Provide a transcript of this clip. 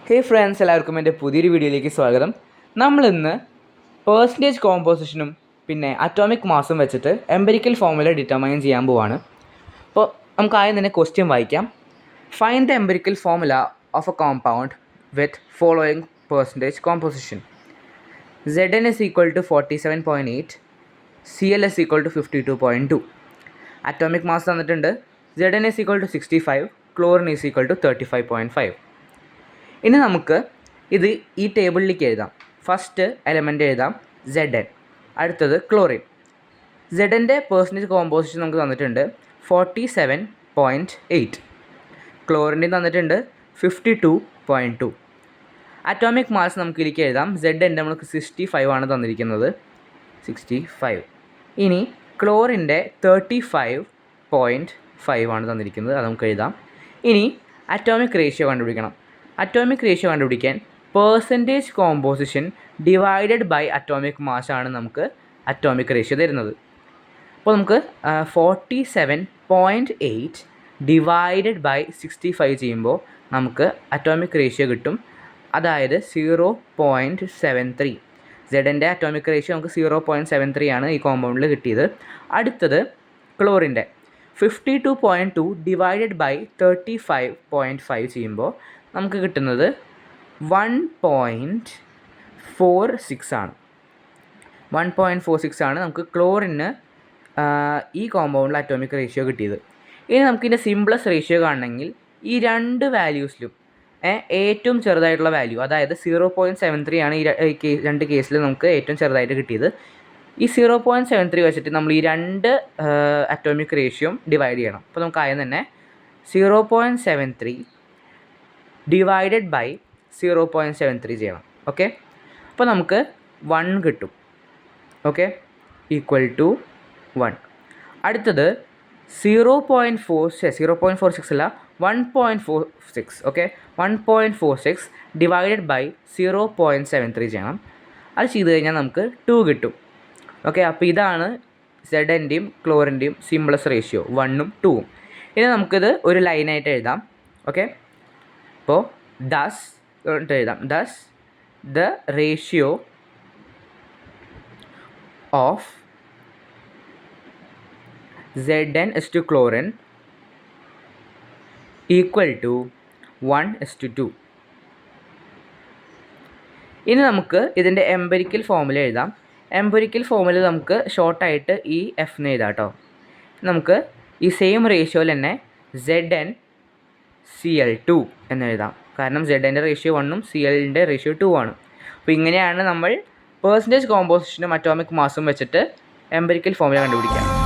ഹേ friends, എല്ലാവർക്കും എൻ്റെ പുതിയൊരു വീഡിയോയിലേക്ക് സ്വാഗതം. നമ്മളിന്ന് പേഴ്സൻറ്റേജ് കോമ്പോസിഷനും പിന്നെ അറ്റോമിക് മാസും വെച്ചിട്ട് എംപിരിക്കൽ ഫോർമുല ഡിറ്റർമൈൻ ചെയ്യാൻ പോവാണ്. അപ്പോൾ നമുക്ക് ആദ്യം തന്നെ ക്വസ്റ്റ്യൻ വായിക്കാം. Find the empirical formula of A compound with following percentage composition. Zn is equal to 47.8, Cl is equal to 52.2. Atomic mass തന്നിട്ടുണ്ട്. Zn is equal to 65, chlorine is equal to 35.5. ഇനി നമുക്ക് ഇത് ഈ ടേബിളിലേക്ക് എഴുതാം. ഫസ്റ്റ് എലമെൻ്റ് എഴുതാം Zn, അടുത്തത് chlorine. Zൻ്റെ percentage composition നമുക്ക് തന്നിട്ടുണ്ട് 47.8, ക്ലോറിൻ്റെ തന്നിട്ടുണ്ട് 52.2. അറ്റോമിക് മാസ് നമുക്ക് ഇതിലേക്ക് എഴുതാം. Zn നമുക്ക് 65 ആണ് തന്നിരിക്കുന്നത്, 65. ഇനി ക്ലോറിൻ്റെ 35.5 ആണ് തന്നിരിക്കുന്നത്, അത് നമുക്ക് എഴുതാം. ഇനി അറ്റോമിക് റേഷ്യോ കണ്ടുപിടിക്കണം. അറ്റോമിക് റേഷ്യോ കണ്ടുപിടിക്കാൻ percentage composition divided by atomic mass ആണ് നമുക്ക് അറ്റോമിക് റേഷ്യോ തരുന്നത്. അപ്പോൾ നമുക്ക് 47.8 ഡിവൈഡഡ് ബൈ 65 ചെയ്യുമ്പോൾ നമുക്ക് അറ്റോമിക് റേഷ്യോ കിട്ടും, അതായത് 0.73. Zൻ്റെ അറ്റോമിക് റേഷ്യോ നമുക്ക് 0.73 ആണ് ഈ കോമ്പൗണ്ടിൽ കിട്ടിയത്. അടുത്തത് ക്ലോറിൻ്റെ 52.2 ഡിവൈഡഡ് ബൈ 35.5 ചെയ്യുമ്പോൾ നമുക്ക് കിട്ടുന്നത് 1.46 ആണ്. 1.46 ആണ് നമുക്ക് ക്ലോറിന് ഈ കോമ്പൗണ്ടിൽ അറ്റോമിക് റേഷ്യോ കിട്ടിയത്. ഇനി നമുക്കിതിൻ്റെ സിംപ്ലസ് റേഷ്യോ കാണണമെങ്കിൽ ഈ രണ്ട് വാല്യൂസിലും ഏറ്റവും ചെറുതായിട്ടുള്ള വാല്യൂ, അതായത് 0.73 ആണ് ഈ രണ്ട് കേസിൽ നമുക്ക് ഏറ്റവും ചെറുതായിട്ട് കിട്ടിയത്. ഈ 0.73 വെച്ചിട്ട് നമ്മൾ ഈ രണ്ട് അറ്റോമിക് റേഷ്യോ ഡിവൈഡ് ചെയ്യണം. അപ്പോൾ നമുക്ക് ആദ്യം തന്നെ 0.73 ഡിവൈഡഡ് ബൈ 0.73 ചെയ്യണം. ഓക്കെ, അപ്പോൾ നമുക്ക് 1 കിട്ടും. Okay, equal to 1. അടുത്തത് 0.46 അല്ല, 1.46. ഓക്കെ, 1.46 ഡിവൈഡഡ് ബൈ 0.73 ചെയ്യണം. അത് ചെയ്ത് കഴിഞ്ഞാൽ നമുക്ക് 2 കിട്ടും. ഓക്കെ, അപ്പോൾ ഇതാണ് Zൻ്റെയും ക്ലോറിൻ്റെയും സിംപ്ലസ് റേഷ്യോ, 1ഉം 2ഉം. ഇനി നമുക്കിത് ഒരു ലൈനായിട്ട് എഴുതാം. ഓക്കെ, അപ്പോൾ ദസ് എഴുതാം. Thus the ratio of Zn is to chlorine equal to 1:2. ഇനി നമുക്ക് ഇതിൻ്റെ എംപിരിക്കൽ ഫോർമുല എഴുതാം. എംപിരിക്കൽ ഫോർമുല നമുക്ക് ഷോർട്ടായിട്ട് ഈ എഫ് എന്ന് എഴുതാം കേട്ടോ. നമുക്ക് ഈ സെയിം റേഷ്യോയിൽ തന്നെ ZnCl2 എന്ന് എഴുതാം, കാരണം Zൻ്റെ റേഷ്യോ 1ഉം Clൻ്റെ റേഷ്യോ 2 ആണ്. അപ്പോൾ ഇങ്ങനെയാണ് നമ്മൾ പേഴ്സൻറ്റേജ് കോമ്പോസിഷനും അറ്റോമിക് മാസും വെച്ചിട്ട് എംപിരിക്കൽ ഫോർമുല കണ്ടുപിടിക്കുക.